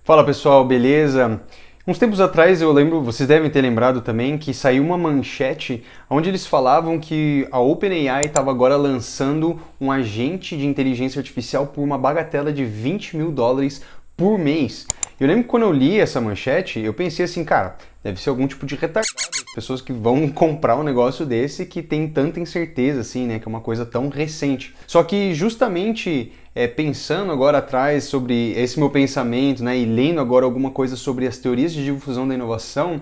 Fala pessoal, beleza? Uns tempos atrás eu lembro, vocês devem ter lembrado também, que saiu uma manchete onde eles falavam que a OpenAI estava agora lançando um agente de inteligência artificial por uma bagatela de $20 mil por mês. Eu lembro que quando eu li essa manchete, eu pensei assim, cara, deve ser algum tipo de retardado, pessoas que vão comprar um negócio desse que tem tanta incerteza assim, né, que é uma coisa tão recente. Só que justamente pensando agora atrás sobre esse meu pensamento, né, e lendo agora alguma coisa sobre as teorias de difusão da inovação,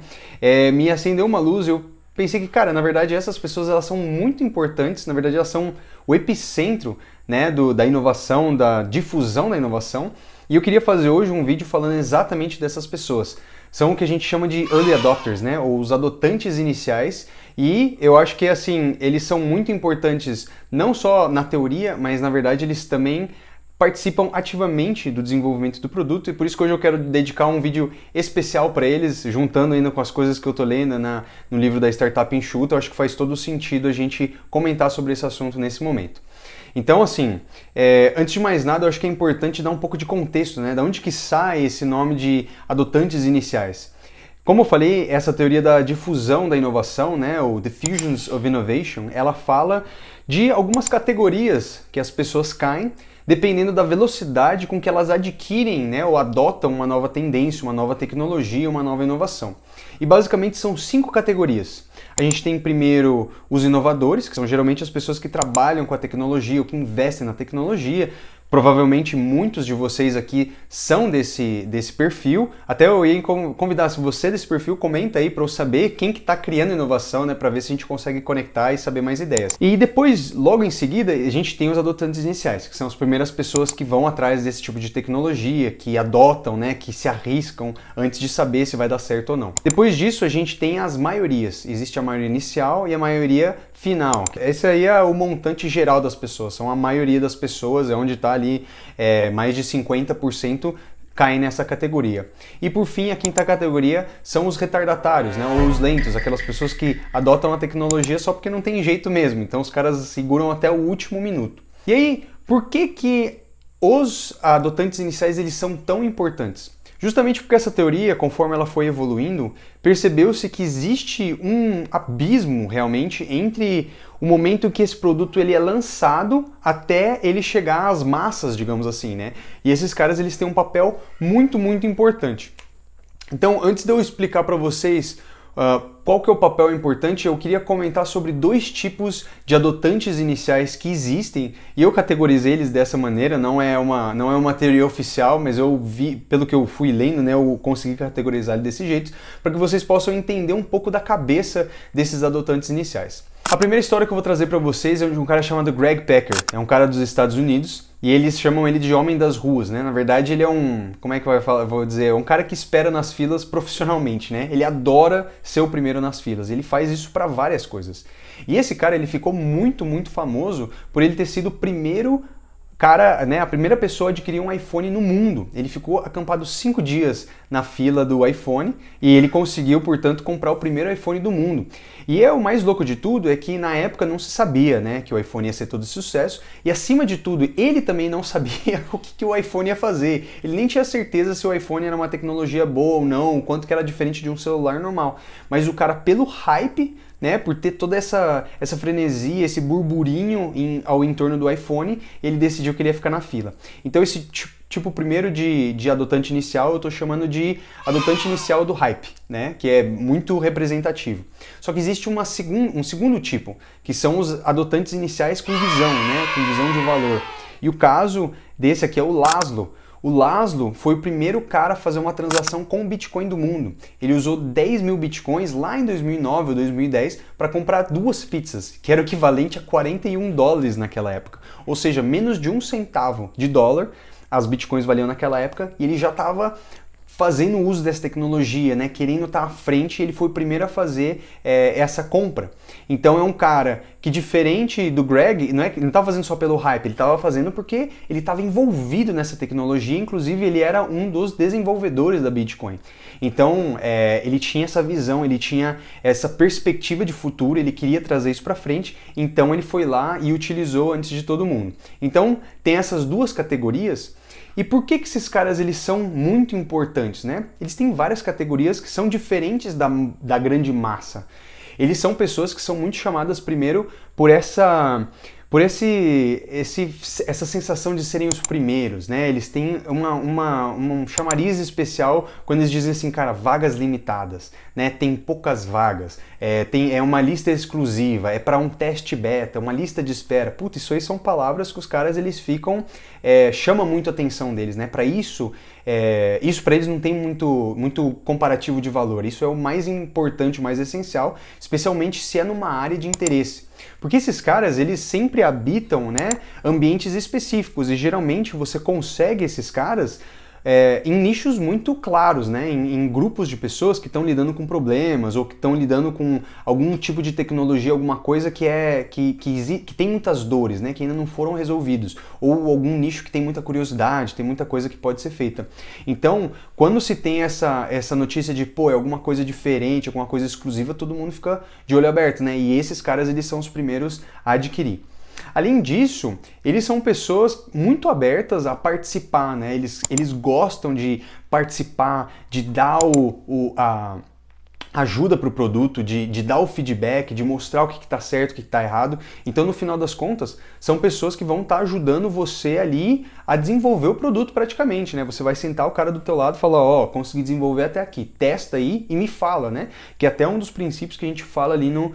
me acendeu uma luz. Eu pensei que, cara, na verdade essas pessoas elas são muito importantes, na verdade elas são o epicentro, né, da inovação, da difusão da inovação. E eu queria fazer hoje um vídeo falando exatamente dessas pessoas. São o que a gente chama de early adopters, né, ou os adotantes iniciais. E eu acho que assim, eles são muito importantes não só na teoria, mas na verdade eles também participam ativamente do desenvolvimento do produto, e por isso que hoje eu quero dedicar um vídeo especial para eles, juntando ainda com as coisas que eu tô lendo no livro da Startup Enxuta. Eu acho que faz todo sentido a gente comentar sobre esse assunto nesse momento. Então, assim, antes de mais nada, eu acho que é importante dar um pouco de contexto, né? Da onde que sai esse nome de adotantes iniciais? Como eu falei, essa teoria da difusão da inovação, né, o Diffusions of Innovation, ela fala de algumas categorias que as pessoas caem dependendo da velocidade com que elas adquirem, né, ou adotam uma nova tendência, uma nova tecnologia, uma nova inovação. E basicamente são 5 categorias. A gente tem primeiro os inovadores, que são geralmente as pessoas que trabalham com a tecnologia ou que investem na tecnologia. Provavelmente muitos de vocês aqui são desse perfil. Até eu ia convidar, se você é desse perfil, comenta aí para eu saber quem que está criando inovação, né, para ver se a gente consegue conectar e saber mais ideias. E depois, logo em seguida, a gente tem os adotantes iniciais, que são as primeiras pessoas que vão atrás desse tipo de tecnologia, que adotam, né, que se arriscam antes de saber se vai dar certo ou não. Depois disso, a gente tem as maiorias. Existe a maioria inicial e a maioria final. Esse aí é o montante geral das pessoas, são a maioria das pessoas, é onde está ali mais de 50% caem nessa categoria. E por fim, a quinta categoria são os retardatários, né, ou os lentos, aquelas pessoas que adotam a tecnologia só porque não tem jeito mesmo, então os caras seguram até o último minuto. E aí, por que os adotantes iniciais eles são tão importantes? Justamente porque essa teoria, conforme ela foi evoluindo, percebeu-se que existe um abismo realmente entre o momento que esse produto ele é lançado até ele chegar às massas, digamos assim, né? E esses caras eles têm um papel muito, muito importante. Então, antes de eu explicar para vocês qual que é o papel importante, eu queria comentar sobre 2 tipos de adotantes iniciais que existem, e eu categorizei eles dessa maneira. Não é uma teoria oficial, mas eu vi, pelo que eu fui lendo, né, eu consegui categorizar ele desse jeito, para que vocês possam entender um pouco da cabeça desses adotantes iniciais. A primeira história que eu vou trazer para vocês é de um cara chamado Greg Packer, é um cara dos Estados Unidos, e eles chamam ele de homem das ruas, né? Na verdade ele é como é que eu vou dizer, é um cara que espera nas filas profissionalmente, né? Ele adora ser o primeiro nas filas, ele faz isso para várias coisas. E esse cara, ele ficou muito, muito famoso por ele ter sido o primeiro cara, né, a primeira pessoa a adquirir um iPhone no mundo. Ele ficou acampado 5 dias na fila do iPhone e ele conseguiu, portanto, comprar o primeiro iPhone do mundo. E o mais louco de tudo é que na época não se sabia, né, que o iPhone ia ser todo sucesso, e acima de tudo, ele também não sabia o que o iPhone ia fazer. Ele nem tinha certeza se o iPhone era uma tecnologia boa ou não, o quanto que era diferente de um celular normal. Mas o cara, pelo hype, né, por ter toda essa frenesia, esse burburinho ao entorno do iPhone, ele decidiu que ele ia ficar na fila. Então esse tipo primeiro de adotante inicial eu estou chamando de adotante inicial do hype, né, que é muito representativo. Só que existe um segundo tipo, que são os adotantes iniciais com visão, né, com visão de valor. E o caso desse aqui é o Laszlo. O Laszlo foi o primeiro cara a fazer uma transação com o Bitcoin do mundo. Ele usou 10 mil Bitcoins lá em 2009 ou 2010 para comprar 2 pizzas, que era o equivalente a $41 naquela época. Ou seja, menos de 1 centavo de dólar as Bitcoins valiam naquela época, e ele já estava fazendo uso dessa tecnologia, né, querendo estar à frente. Ele foi o primeiro a fazer essa compra. Então é um cara que, diferente do Greg, ele não estava fazendo só pelo hype, ele estava fazendo porque ele estava envolvido nessa tecnologia. Inclusive ele era um dos desenvolvedores da Bitcoin. Então ele tinha essa visão, ele tinha essa perspectiva de futuro, ele queria trazer isso para frente, então ele foi lá e utilizou antes de todo mundo. Então tem essas 2 categorias. E por que que esses caras eles são muito importantes, né? Eles têm várias categorias que são diferentes da grande massa. Eles são pessoas que são muito chamadas primeiro por essa sensação de serem os primeiros, né? Eles têm um chamariz especial quando eles dizem assim, cara, vagas limitadas, né? Tem poucas vagas, é uma lista exclusiva, é para um teste beta, uma lista de espera. Putz, isso aí são palavras que os caras eles ficam chama muito a atenção deles, né? Para isso para eles não tem muito comparativo de valor. Isso é o mais importante, o mais essencial, especialmente se é numa área de interesse. Porque esses caras, eles sempre habitam, né, ambientes específicos e geralmente você consegue esses caras em nichos muito claros, né, em grupos de pessoas que estão lidando com problemas ou que estão lidando com algum tipo de tecnologia, alguma coisa que tem muitas dores, né, que ainda não foram resolvidos, ou algum nicho que tem muita curiosidade, tem muita coisa que pode ser feita. Então, quando se tem essa notícia de, pô, é alguma coisa diferente, alguma coisa exclusiva, todo mundo fica de olho aberto, né, e esses caras, eles são os primeiros a adquirir. Além disso, eles são pessoas muito abertas a participar, né? Eles gostam de participar, de dar a ajuda para o produto, de dar o feedback, de mostrar o que está certo, o que está errado. Então, no final das contas, são pessoas que vão estar ajudando você ali a desenvolver o produto praticamente, né? Você vai sentar o cara do teu lado e falar, ó, consegui desenvolver até aqui, testa aí e me fala, né? Que é até um dos princípios que a gente fala ali no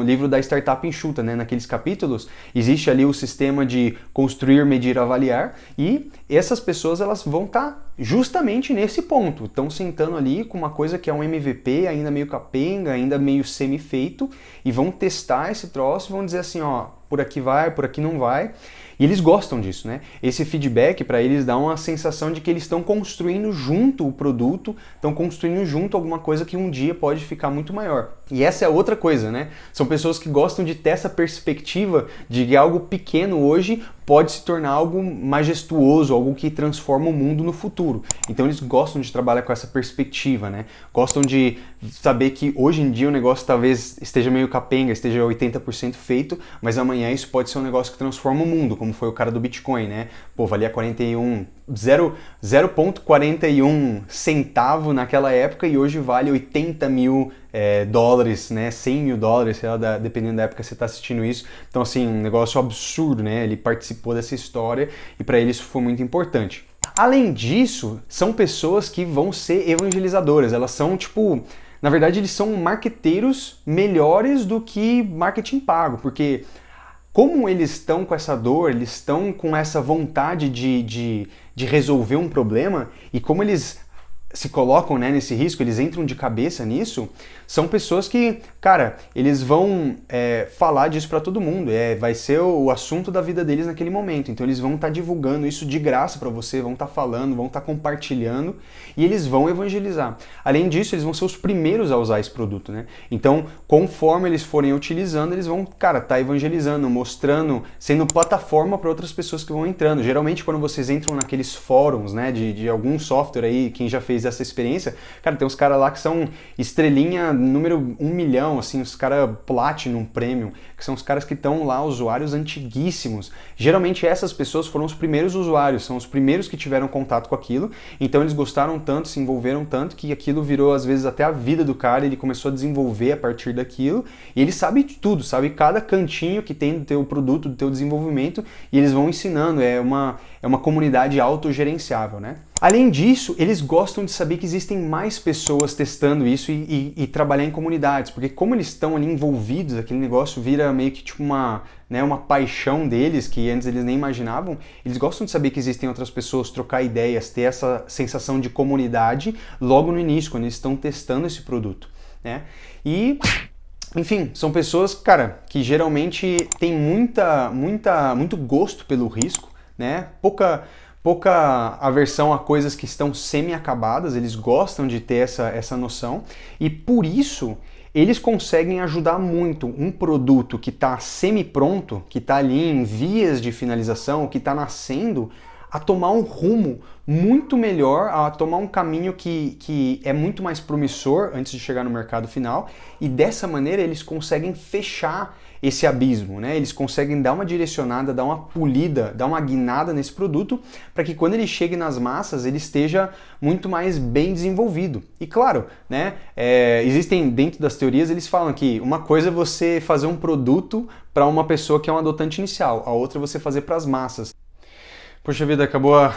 livro da Startup Enxuta, né? Naqueles capítulos, existe ali o sistema de construir, medir, avaliar, e essas pessoas elas vão estar justamente nesse ponto. Estão sentando ali com uma coisa que é um MVP, ainda meio capenga, ainda meio semi-feito, e vão testar esse troço e vão dizer assim, ó, por aqui vai, por aqui não vai. E eles gostam disso, né? Esse feedback para eles dá uma sensação de que eles estão construindo junto o produto, estão construindo junto alguma coisa que um dia pode ficar muito maior. E essa é outra coisa, né? São pessoas que gostam de ter essa perspectiva de que algo pequeno hoje pode se tornar algo majestuoso, algo que transforma o mundo no futuro. Então eles gostam de trabalhar com essa perspectiva, né? Gostam de saber que hoje em dia o negócio talvez esteja meio capenga, esteja 80% feito, mas amanhã isso pode ser um negócio que transforma o mundo, como foi o cara do Bitcoin, né? Pô, valia 0,41 centavo naquela época e hoje vale 80 mil dólares, né? 100 mil dólares, sei lá, dependendo da época que você está assistindo isso. Então, assim, um negócio absurdo, né? Ele participou dessa história e para ele isso foi muito importante. Além disso, são pessoas que vão ser evangelizadoras. Elas são, tipo, na verdade, eles são marqueteiros melhores do que marketing pago, porque como eles estão com essa dor, eles estão com essa vontade de resolver um problema, e como eles se colocam, né, nesse risco, eles entram de cabeça nisso, são pessoas que, cara, eles vão falar disso para todo mundo, vai ser o assunto da vida deles naquele momento, então eles vão estar divulgando isso de graça para você, vão estar falando, vão estar compartilhando e eles vão evangelizar. Além disso, eles vão ser os primeiros a usar esse produto, né? Então, conforme eles forem utilizando, eles vão, cara, estar evangelizando, mostrando, sendo plataforma para outras pessoas que vão entrando. Geralmente, quando vocês entram naqueles fóruns, né, de algum software aí, quem já fez essa experiência, cara, tem uns caras lá que são estrelinha número 1 milhão, assim, os caras Platinum Premium, que são os caras que estão lá, usuários antiguíssimos. Geralmente essas pessoas foram os primeiros usuários, são os primeiros que tiveram contato com aquilo, então eles gostaram tanto, se envolveram tanto, que aquilo virou às vezes até a vida do cara, ele começou a desenvolver a partir daquilo, e ele sabe de tudo, sabe cada cantinho que tem do teu produto, do teu desenvolvimento, e eles vão ensinando, é uma comunidade autogerenciável, né? Além disso, eles gostam de saber que existem mais pessoas testando isso e trabalhar em comunidades, porque como eles estão ali envolvidos, aquele negócio vira meio que tipo uma paixão deles, que antes eles nem imaginavam, eles gostam de saber que existem outras pessoas, trocar ideias, ter essa sensação de comunidade logo no início, quando eles estão testando esse produto, né? E enfim, são pessoas, cara, que geralmente têm muito gosto pelo risco, né? Pouca aversão a coisas que estão semi-acabadas, eles gostam de ter essa noção e por isso eles conseguem ajudar muito um produto que está semi-pronto, que está ali em vias de finalização, que está nascendo, a tomar um rumo muito melhor, a tomar um caminho que é muito mais promissor antes de chegar no mercado final, e dessa maneira eles conseguem fechar esse abismo, né? Eles conseguem dar uma direcionada, dar uma polida, dar uma guinada nesse produto para que quando ele chegue nas massas ele esteja muito mais bem desenvolvido. E claro, né? Existem dentro das teorias, eles falam que uma coisa é você fazer um produto para uma pessoa que é um adotante inicial, a outra é você fazer para as massas. Poxa vida, acabou a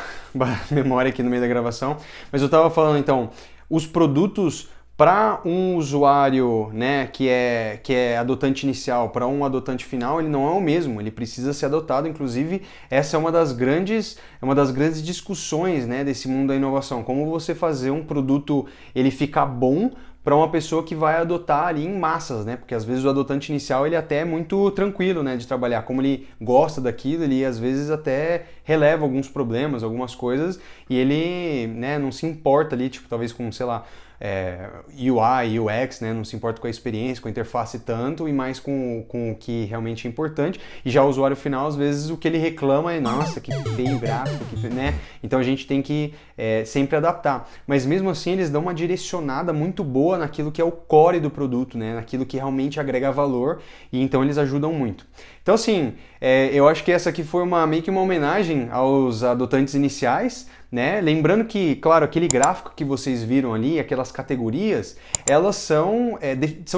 memória aqui no meio da gravação, mas eu estava falando então, os produtos para um usuário, né, que é adotante inicial, para um adotante final, ele não é o mesmo, ele precisa ser adotado. Inclusive, essa é uma das grandes discussões, né, desse mundo da inovação. Como você fazer um produto ele ficar bom para uma pessoa que vai adotar ali em massas, né? Porque às vezes o adotante inicial ele até é muito tranquilo, né, de trabalhar. Como ele gosta daquilo, ele às vezes até releva alguns problemas, algumas coisas, e ele, né, não se importa ali, tipo, talvez com, sei lá, UI, UX, né? Não se importa com a experiência, com a interface tanto, e mais com o que realmente é importante. E já o usuário final, às vezes, o que ele reclama é, nossa, que feio gráfico, né? Então a gente tem que sempre adaptar. Mas mesmo assim, eles dão uma direcionada muito boa naquilo que é o core do produto, né? Naquilo que realmente agrega valor, e então eles ajudam muito. Então assim, eu acho que essa aqui foi meio que uma homenagem aos adotantes iniciais, né? Lembrando que, claro, aquele gráfico que vocês viram ali, aquelas categorias, elas são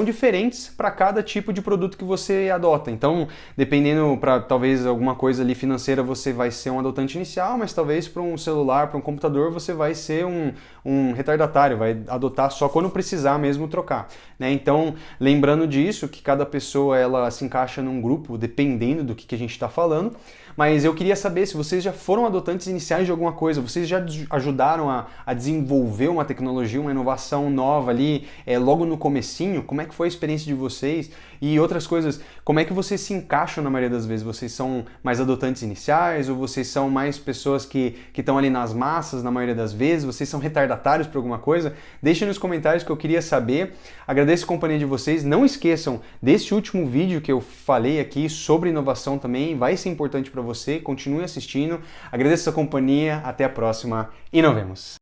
diferentes para cada tipo de produto que você adota. Então, dependendo para talvez alguma coisa ali financeira, você vai ser um adotante inicial, mas talvez para um celular, para um computador, você vai ser um retardatário, vai adotar só quando precisar mesmo trocar, né? Então, lembrando disso, que cada pessoa ela se encaixa num grupo, dependendo do que a gente está falando. Mas eu queria saber se vocês já foram adotantes iniciais de alguma coisa, vocês já ajudaram a desenvolver uma tecnologia, uma inovação nova ali, logo no comecinho, como é que foi a experiência de vocês? E outras coisas, como é que vocês se encaixam na maioria das vezes? Vocês são mais adotantes iniciais ou vocês são mais pessoas que estão ali nas massas na maioria das vezes? Vocês são retardatários por alguma coisa? Deixem nos comentários que eu queria saber. Agradeço a companhia de vocês. Não esqueçam desse último vídeo que eu falei aqui sobre inovação também, vai ser importante para você. Continue assistindo. Agradeço a companhia. Até a próxima e nos vemos.